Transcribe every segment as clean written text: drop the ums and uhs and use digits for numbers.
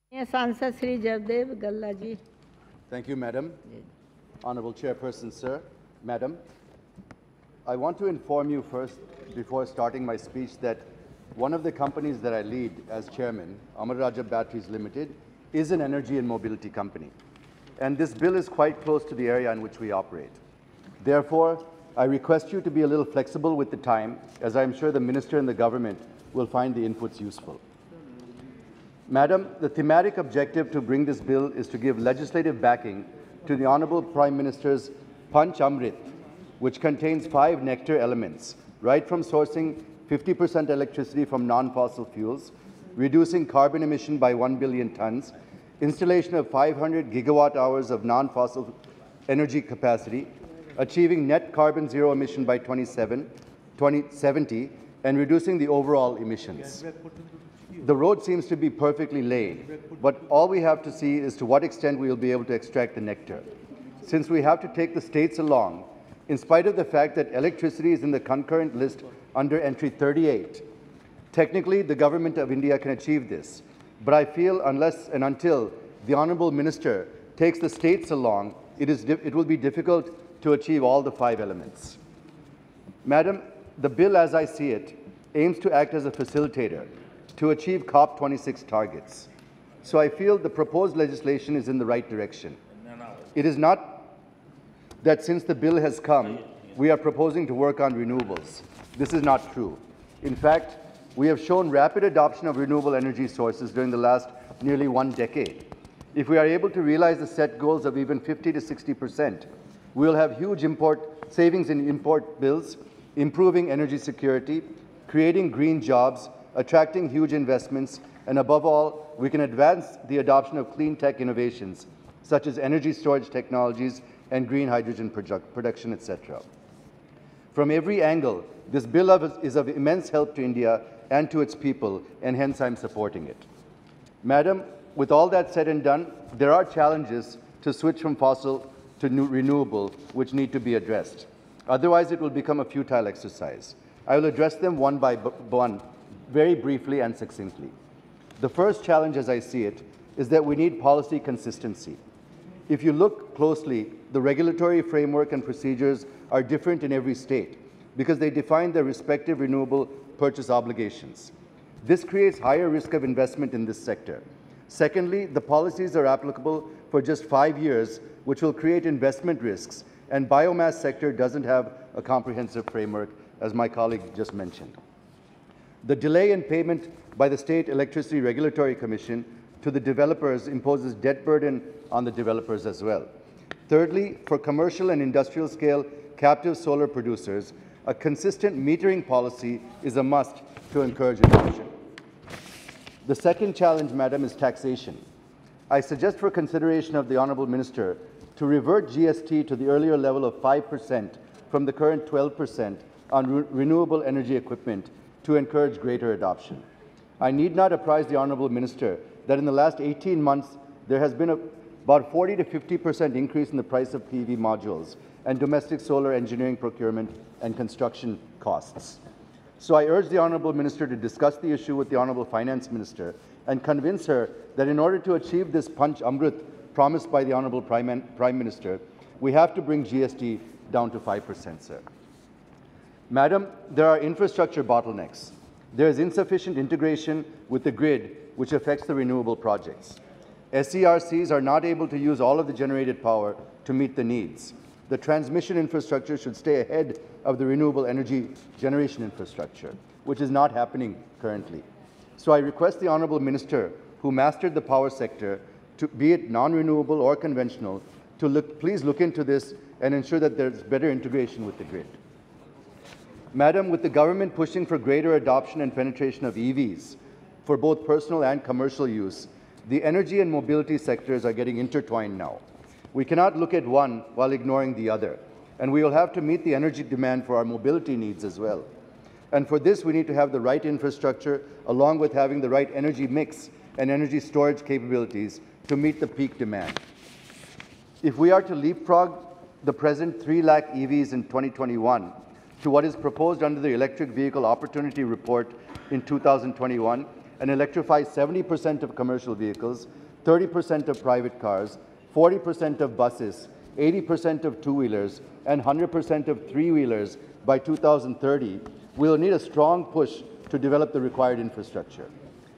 Yes, Answer Sri Jayadev Galla ji. Thank you, Madam. Honorable Chairperson, sir. Madam, I want to inform you first, before starting my speech, that one of the companies that I lead as chairman, Amar Raja Batteries Limited, is an energy and mobility company. And this bill is quite close to the area in which we operate. Therefore, I request you to be a little flexible with the time, as I am sure the minister and the government will find the inputs useful. Madam, the thematic objective to bring this bill is to give legislative backing to the Honorable Prime Minister's Panch Amrit, which contains 5 nectar elements, right from sourcing 50% electricity from non-fossil fuels, reducing carbon emission by 1 billion tons, installation of 500 gigawatt hours of non-fossil energy capacity, achieving net carbon zero emission by 2070, and reducing the overall emissions. The road seems to be perfectly laid, but all we have to see is to what extent we will be able to extract the nectar. Since we have to take the states along, in spite of the fact that electricity is in the concurrent list under entry 38, technically the government of India can achieve this. But I feel unless and until the Honourable Minister takes the states along, it will be difficult to achieve all the 5 elements. Madam, the bill as I see it aims to act as a facilitator to achieve COP26 targets. So I feel the proposed legislation is in the right direction. It is not that since the bill has come, we are proposing to work on renewables. This is not true. In fact, we have shown rapid adoption of renewable energy sources during the last nearly 1 decade. If we are able to realize the set goals of even 50 to 60%, we will have huge savings in import bills, improving energy security, creating green jobs, attracting huge investments, and above all, we can advance the adoption of clean tech innovations, such as energy storage technologies and green hydrogen production, etc. From every angle, this bill is of immense help to India and to its people, and hence I'm supporting it. Madam, with all that said and done, there are challenges to switch from fossil to renewable, which need to be addressed. Otherwise, it will become a futile exercise. I will address them one by one, very briefly and succinctly. The first challenge, as I see it, is that we need policy consistency. If you look closely, the regulatory framework and procedures are different in every state because they define their respective renewable purchase obligations. This creates higher risk of investment in this sector. Secondly, the policies are applicable for just 5 years, which will create investment risks, and biomass sector doesn't have a comprehensive framework, as my colleague just mentioned. The delay in payment by the State Electricity Regulatory Commission to the developers imposes debt burden on the developers as well. Thirdly, for commercial and industrial scale captive solar producers, a consistent metering policy is a must to encourage adoption. The second challenge, Madam, is taxation. I suggest for consideration of the Honourable Minister to revert GST to the earlier level of 5% from the current 12% on renewable energy equipment to encourage greater adoption. I need not apprise the Honourable Minister that in the last 18 months, there has been about 40 to 50% increase in the price of PV modules and domestic solar engineering procurement and construction costs. So I urge the Honourable Minister to discuss the issue with the Honourable Finance Minister and convince her that in order to achieve this Panch Amrit promised by the Honourable Prime Minister, we have to bring GST down to 5%, sir. Madam, there are infrastructure bottlenecks. There is insufficient integration with the grid, which affects the renewable projects. SERCs are not able to use all of the generated power to meet the needs. The transmission infrastructure should stay ahead of the renewable energy generation infrastructure, which is not happening currently. So I request the Honourable Minister, who mastered the power sector, to be it non-renewable or conventional, to please look into this and ensure that there's better integration with the grid. Madam, with the government pushing for greater adoption and penetration of EVs for both personal and commercial use, the energy and mobility sectors are getting intertwined now. We cannot look at one while ignoring the other, and we will have to meet the energy demand for our mobility needs as well. And for this, we need to have the right infrastructure along with having the right energy mix and energy storage capabilities to meet the peak demand. If we are to leapfrog the present 3 lakh EVs in 2021 to what is proposed under the Electric Vehicle Opportunity Report in 2021, and electrify 70% of commercial vehicles, 30% of private cars, 40% of buses, 80% of two-wheelers, and 100% of three-wheelers by 2030, we will need a strong push to develop the required infrastructure.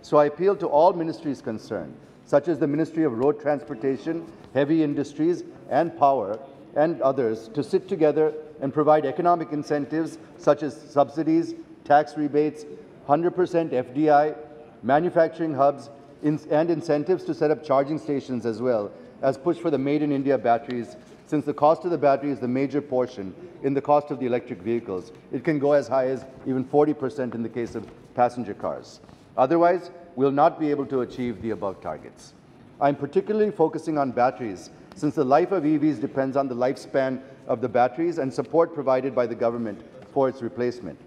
So I appeal to all ministries concerned, such as the Ministry of Road Transportation, Heavy Industries, and Power, and others, to sit together and provide economic incentives such as subsidies, tax rebates, 100% FDI, manufacturing hubs, and incentives to set up charging stations as well as push for the Made in India batteries. Since the cost of the battery is the major portion in the cost of the electric vehicles, it can go as high as even 40% in the case of passenger cars. Otherwise, we'll not be able to achieve the above targets. I'm particularly focusing on batteries since the life of EVs depends on the lifespan of the batteries and support provided by the government for its replacement.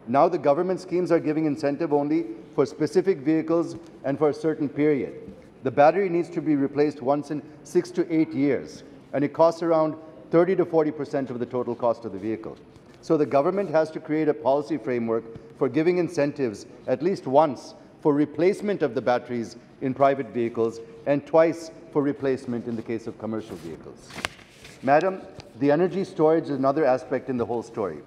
Now the government schemes are giving incentive only for specific vehicles and for a certain period. The battery needs to be replaced once in 6 to 8 years, and it costs around 30 to 40% of the total cost of the vehicle. So the government has to create a policy framework for giving incentives at least once for replacement of the batteries in private vehicles and twice for replacement in the case of commercial vehicles. Madam, the energy storage is another aspect in the whole story.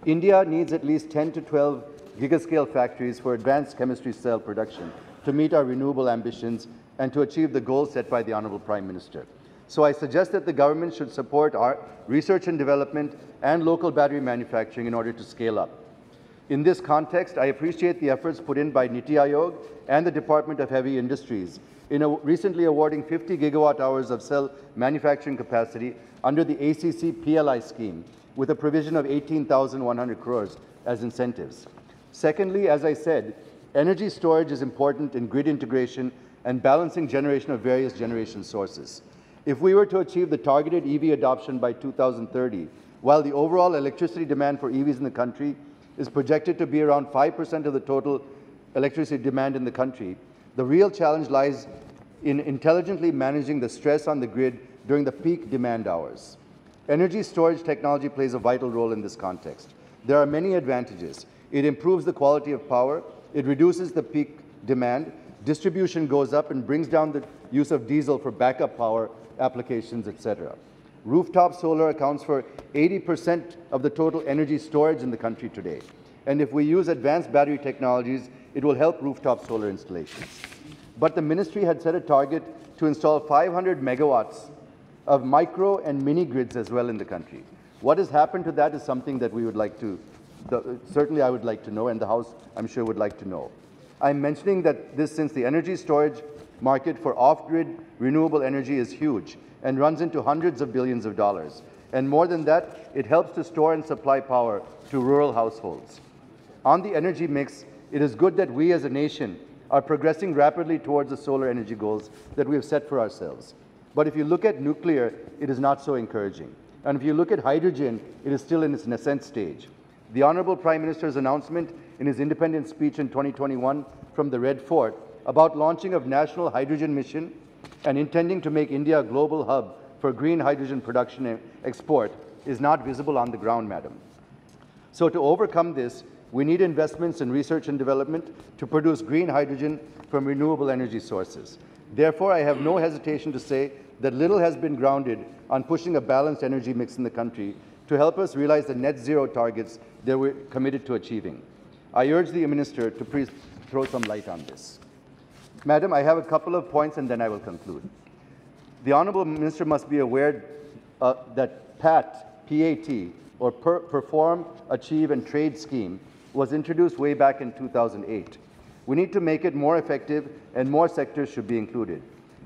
India needs at least 10 to 12 gigascale factories for advanced chemistry cell production to meet our renewable ambitions and to achieve the goals set by the Honorable Prime Minister. So I suggest that the government should support our research and development and local battery manufacturing in order to scale up. In this context, I appreciate the efforts put in by Niti Aayog and the Department of Heavy Industries in recently awarding 50 gigawatt hours of cell manufacturing capacity under the ACC PLI scheme with a provision of 18,100 crores as incentives. Secondly, as I said, energy storage is important in grid integration and balancing generation of various generation sources. If we were to achieve the targeted EV adoption by 2030, while the overall electricity demand for EVs in the country is projected to be around 5% of the total electricity demand in the country, the real challenge lies in intelligently managing the stress on the grid during the peak demand hours. Energy storage technology plays a vital role in this context. There are many advantages. It improves the quality of power, it reduces the peak demand, distribution goes up and brings down the use of diesel for backup power applications, etc. Rooftop solar accounts for 80% of the total energy storage in the country today. And if we use advanced battery technologies, it will help rooftop solar installations. But the ministry had set a target to install 500 megawatts of micro and mini grids as well in the country. What has happened to that is something that we would like to, certainly I would like to know, and the House, I'm sure, would like to know. I'm mentioning that this since the energy storage market for off-grid renewable energy is huge and runs into hundreds of billions of dollars. And more than that, it helps to store and supply power to rural households. On the energy mix, it is good that we as a nation are progressing rapidly towards the solar energy goals that we have set for ourselves. But if you look at nuclear, it is not so encouraging. And if you look at hydrogen, it is still in its nascent stage. The Honorable Prime Minister's announcement in his independence speech in 2021 from the Red Fort about launching of National Hydrogen Mission and intending to make India a global hub for green hydrogen production and export is not visible on the ground, madam. So to overcome this, we need investments in research and development to produce green hydrogen from renewable energy sources. Therefore, I have no hesitation to say that little has been grounded on pushing a balanced energy mix in the country to help us realize the net zero targets that we're committed to achieving. I urge the Minister to please throw some light on this. Madam, I have a couple of points and then I will conclude. The Honourable Minister must be aware that PAT, or Perform, Achieve and Trade Scheme, was introduced way back in 2008. We need to make it more effective and more sectors should be included.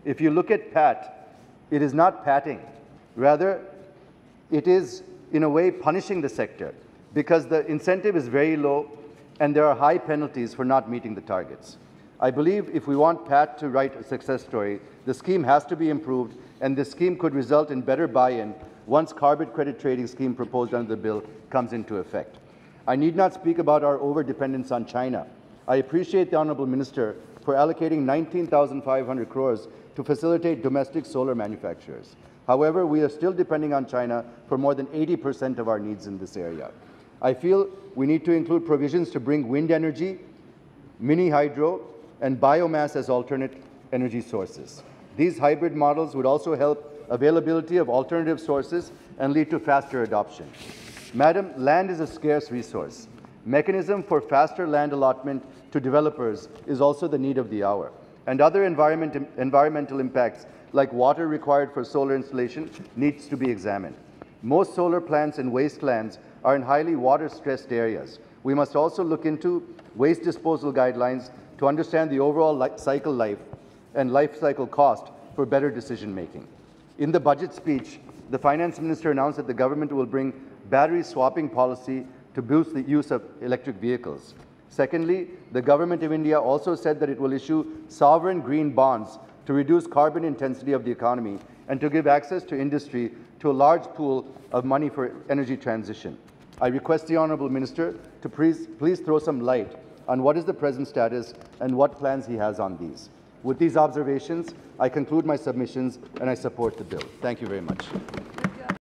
If you look at PAT, it is not patting. Rather, it is in a way punishing the sector because the incentive is very low and there are high penalties for not meeting the targets. I believe if we want PAT to write a success story, the scheme has to be improved and this scheme could result in better buy-in once carbon credit trading scheme proposed under the bill comes into effect. I need not speak about our over-dependence on China. I appreciate the Honourable Minister for allocating 19,500 crores to facilitate domestic solar manufacturers. However, we are still depending on China for more than 80% of our needs in this area. I feel we need to include provisions to bring wind energy mini hydro, and biomass as alternate energy sources. These hybrid models would also help availability of alternative sources and lead to faster adoption. Madam, land is a scarce resource. Mechanism for faster land allotment to developers is also the need of the hour. And other environmental impacts like water required for solar installation needs to be examined. Most solar plants in wastelands are in highly water-stressed areas. We must also look into waste disposal guidelines to understand the overall cycle life and life cycle cost for better decision making. In the budget speech, the Finance Minister announced that the government will bring battery swapping policy to boost the use of electric vehicles. Secondly, the Government of India also said that it will issue sovereign green bonds to reduce carbon intensity of the economy and to give access to industry to a large pool of money for energy transition. I request the Honourable Minister to please throw some light on what is the present status and what plans he has on these. With these observations, I conclude my submissions and I support the bill. Thank you very much.